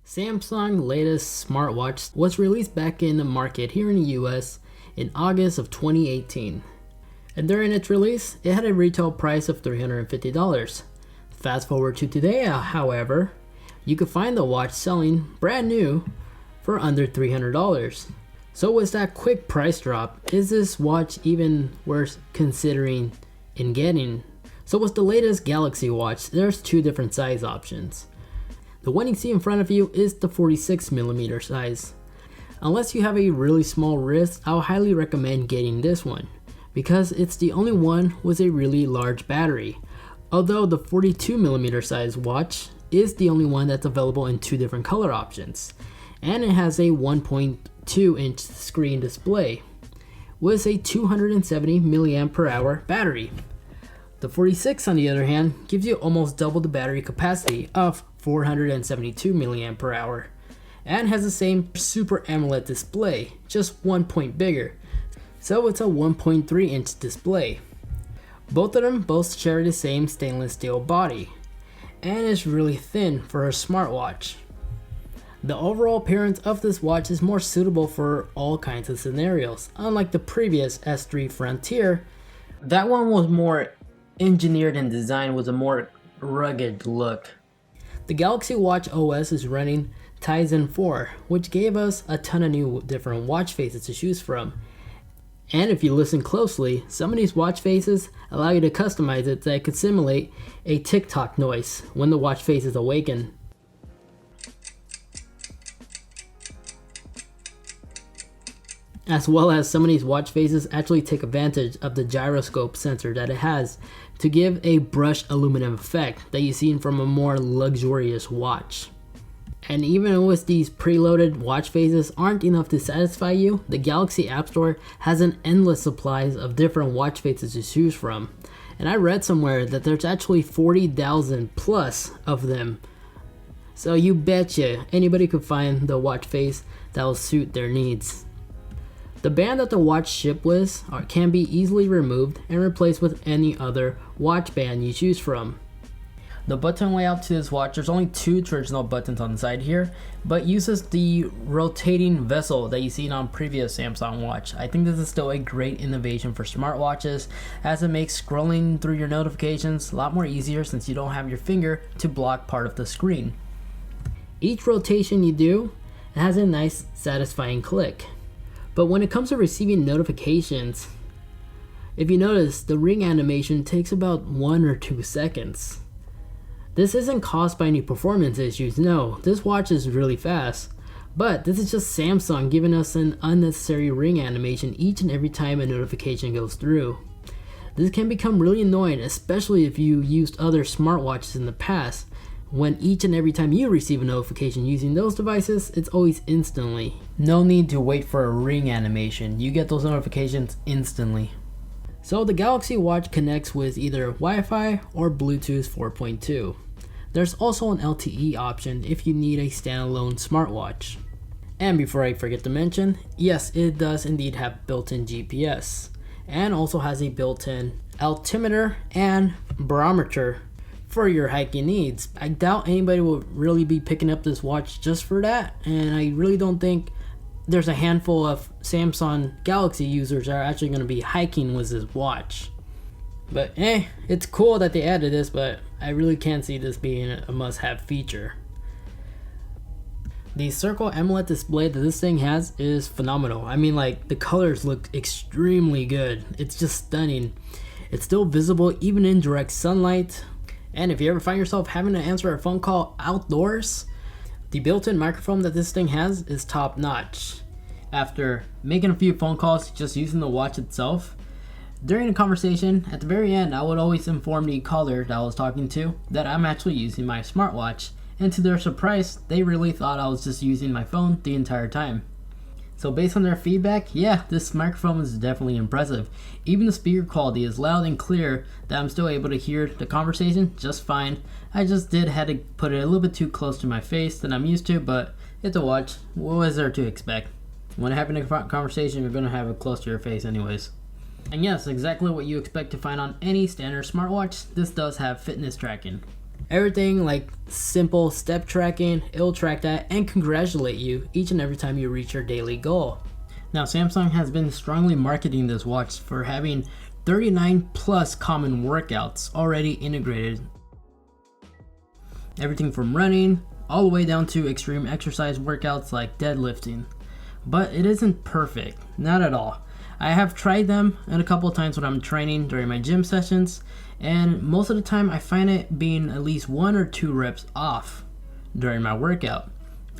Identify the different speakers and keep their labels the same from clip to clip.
Speaker 1: Samsung's latest smartwatch was released back in the market here in the US in August of 2018. And during its release, it had a retail price of $350. Fast forward to today, however, you could find the watch selling brand new for under $300. So with that quick price drop, is this watch even worth considering in getting? So with the latest Galaxy watch, there's two different size options. The one you see in front of you is the 46mm size. Unless you have a really small wrist, I'll highly recommend getting this one, because it's the only one with a really large battery. Although the 42mm size watch is the only one that's available in two different color options. And it has a 1.2 inch screen display with a 270 mAh battery. The 46 on the other hand gives you almost double the battery capacity of 472 mAh and has the same Super AMOLED display, just 1 point bigger. So it's a 1.3 inch display. Both of them both share the same stainless steel body and is really thin for a smartwatch. The overall appearance of this watch is more suitable for all kinds of scenarios. Unlike the previous S3 Frontier, that one was more engineered and designed with a more rugged look. The Galaxy Watch OS is running Tizen 4, which gave us a ton of new different watch faces to choose from. And if you listen closely, some of these watch faces allow you to customize it so it could simulate a tick-tock noise when the watch face is awakened. As well as some of these watch faces actually take advantage of the gyroscope sensor that it has to give a brushed aluminum effect that you see from a more luxurious watch. And even with these preloaded watch faces aren't enough to satisfy you, the Galaxy App Store has an endless supplies of different watch faces to choose from. And I read somewhere that there's actually 40,000 plus of them. So you betcha anybody could find the watch face that will suit their needs. The band that the watch shipped with can be easily removed and replaced with any other watch band you choose from. The button layout to this watch, there's only two traditional buttons on the side here, but uses the rotating bezel that you've seen on previous Samsung watch. I think this is still a great innovation for smartwatches, as it makes scrolling through your notifications a lot more easier since you don't have your finger to block part of the screen. Each rotation you do, it has a nice satisfying click. But when it comes to receiving notifications, if you notice, the ring animation takes about 1 or 2 seconds. This isn't caused by any performance issues, no, this watch is really fast. But this is just Samsung giving us an unnecessary ring animation each and every time a notification goes through. This can become really annoying, especially if you used other smartwatches in the past. When each and every time you receive a notification using those devices, it's always instantly. No need to wait for a ring animation, you get those notifications instantly. So the Galaxy Watch connects with either Wi-Fi or Bluetooth 4.2. There's also an LTE option if you need a standalone smartwatch. And before I forget to mention, yes, it does indeed have built-in GPS, and also has a built-in altimeter and barometer for your hiking needs. I doubt anybody will really be picking up this watch just for that, and I really don't think there's a handful of Samsung Galaxy users that are actually going to be hiking with this watch. But it's cool that they added this, but I really can't see this being a must-have feature. The Circle AMOLED display that this thing has is phenomenal. I mean, like, the colors look extremely good. It's just stunning. It's still visible even in direct sunlight. And if you ever find yourself having to answer a phone call outdoors, the built-in microphone that this thing has is top notch. After making a few phone calls just using the watch itself, during the conversation, at the very end, I would always inform the caller that I was talking to that I'm actually using my smartwatch. And to their surprise, they really thought I was just using my phone the entire time. So based on their feedback, yeah, this microphone is definitely impressive. Even the speaker quality is loud and clear that I'm still able to hear the conversation just fine. I just had to put it a little bit too close to my face than I'm used to, but it's a watch. What was there to expect? When having a conversation, you're going to have it close to your face anyways. And yes, exactly what you expect to find on any standard smartwatch, this does have fitness tracking. Everything like simple step tracking, it'll track that and congratulate you each and every time you reach your daily goal. Now, Samsung has been strongly marketing this watch for having 39 plus common workouts already integrated. Everything from running all the way down to extreme exercise workouts like deadlifting. But it isn't perfect, not at all. I have tried them a couple of times when I'm training during my gym sessions, and most of the time I find it being at least 1 or 2 reps off during my workout.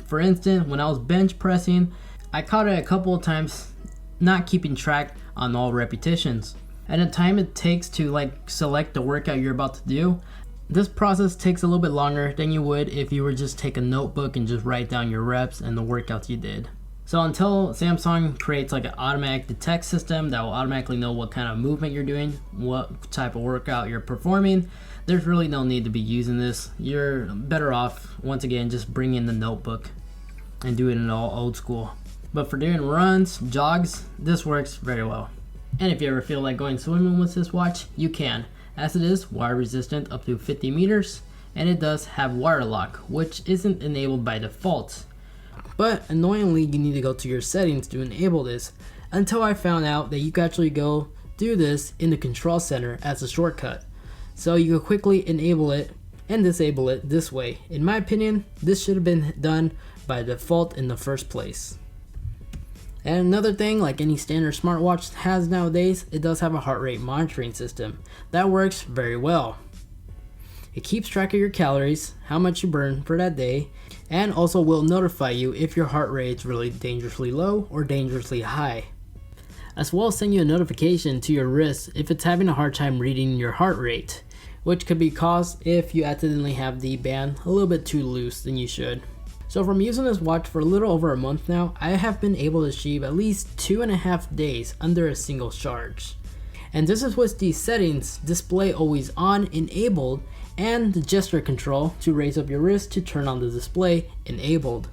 Speaker 1: For instance, when I was bench pressing, I caught it a couple of times not keeping track on all repetitions. And the time it takes to select the workout you're about to do, this process takes a little bit longer than you would if you were just take a notebook and just write down your reps and the workouts you did. So until Samsung creates an automatic detect system that will automatically know what kind of movement you're doing, what type of workout you're performing, there's really no need to be using this. You're better off, once again, just bring in the notebook and do it in all old school. But for doing runs, jogs, this works very well. And if you ever feel like going swimming with this watch, you can, as it is wire resistant up to 50 meters, and it does have wire lock, which isn't enabled by default. But annoyingly, you need to go to your settings to enable this, until I found out that you can actually go do this in the control center as a shortcut. So you can quickly enable it and disable it this way. In my opinion, this should have been done by default in the first place. And another thing, like any standard smartwatch has nowadays, it does have a heart rate monitoring system. That works very well. It keeps track of your calories, how much you burn for that day, and also will notify you if your heart rate is really dangerously low or dangerously high. As well as send you a notification to your wrist if it's having a hard time reading your heart rate, which could be caused if you accidentally have the band a little bit too loose than you should. So from using this watch for a little over a month now, I have been able to achieve at least 2.5 days under a single charge. And this is with the settings display always on enabled and the gesture control to raise up your wrist to turn on the display enabled.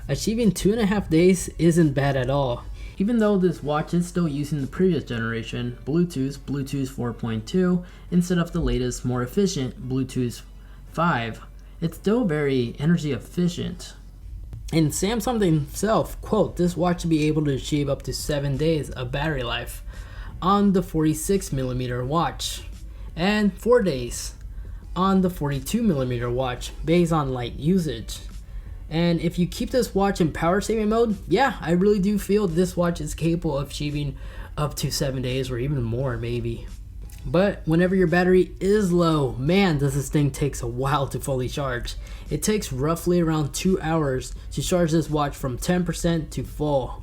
Speaker 1: Achieving 2.5 days isn't bad at all. Even though this watch is still using the previous generation, Bluetooth 4.2, instead of the latest, more efficient Bluetooth 5, it's still very energy efficient. And Samsung themselves quote this watch to be able to achieve up to 7 days of battery life on the 46mm watch and 4 days on the 42mm watch based on light usage. And if you keep this watch in power saving mode, yeah, I really do feel this watch is capable of achieving up to 7 days or even more maybe. But whenever your battery is low, man, does this thing takes a while to fully charge. It takes roughly around 2 hours to charge this watch from 10% to full.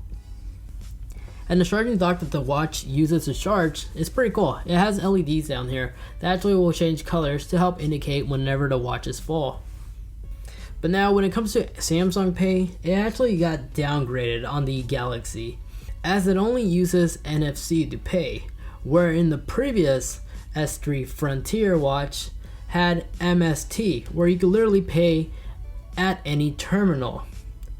Speaker 1: And the charging dock that the watch uses to charge is pretty cool. It has LEDs down here that actually will change colors to help indicate whenever the watch is full. But now when it comes to Samsung Pay, it actually got downgraded on the Galaxy, as it only uses NFC to pay, where in the previous S3 Frontier watch had MST, where you could literally pay at any terminal.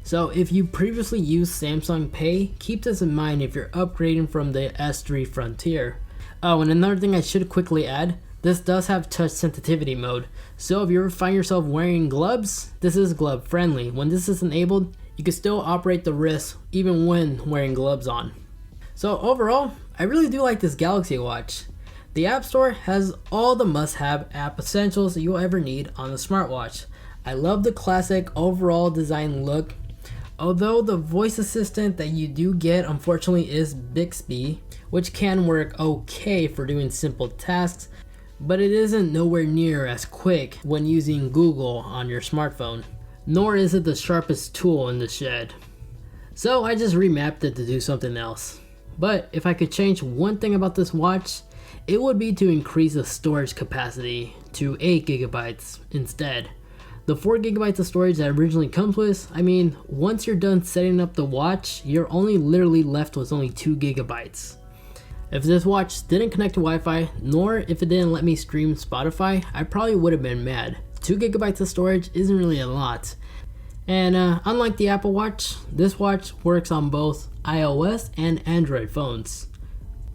Speaker 1: So if you previously used Samsung Pay, keep this in mind if you're upgrading from the S3 Frontier. Oh, and another thing I should quickly add, this does have touch sensitivity mode. So if you ever find yourself wearing gloves, this is glove friendly. When this is enabled, you can still operate the wrist even when wearing gloves on. So overall, I really do like this Galaxy watch. The App Store has all the must-have app essentials that you'll ever need on a smartwatch. I love the classic overall design look. Although the voice assistant that you do get unfortunately is Bixby, which can work okay for doing simple tasks, but it isn't nowhere near as quick when using Google on your smartphone, nor is it the sharpest tool in the shed. So I just remapped it to do something else. But if I could change one thing about this watch, it would be to increase the storage capacity to 8 gigabytes instead. The 4 gigabytes of storage that originally comes with, I mean, once you're done setting up the watch, you're only literally left with only 2 gigabytes. If this watch didn't connect to Wi-Fi, nor if it didn't let me stream Spotify, I probably would have been mad. 2 gigabytes of storage isn't really a lot. And unlike the Apple Watch, this watch works on both iOS and Android phones.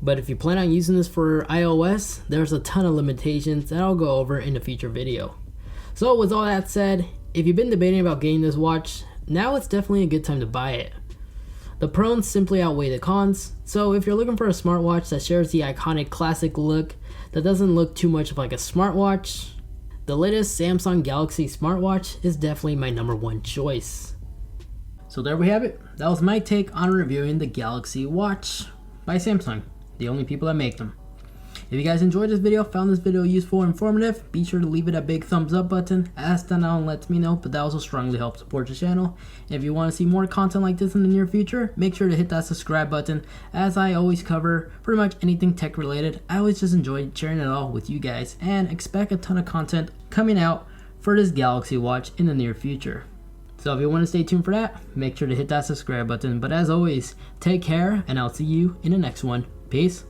Speaker 1: But if you plan on using this for iOS, there's a ton of limitations that I'll go over in a future video. So with all that said, if you've been debating about getting this watch, now it's definitely a good time to buy it. The pros simply outweigh the cons, so if you're looking for a smartwatch that shares the iconic classic look that doesn't look too much like a smartwatch, the latest Samsung Galaxy smartwatch is definitely my #1 choice. So there we have it. That was my take on reviewing the Galaxy Watch by Samsung, the only people that make them. If you guys enjoyed this video, found this video useful or informative, be sure to leave it a big thumbs up button, as that not only lets me know, but that also strongly helps support the channel. And if you want to see more content like this in the near future, make sure to hit that subscribe button, as I always cover pretty much anything tech related. I always just enjoy sharing it all with you guys, and expect a ton of content coming out for this Galaxy Watch in the near future. So if you want to stay tuned for that, make sure to hit that subscribe button. But as always, take care, and I'll see you in the next one. Peace.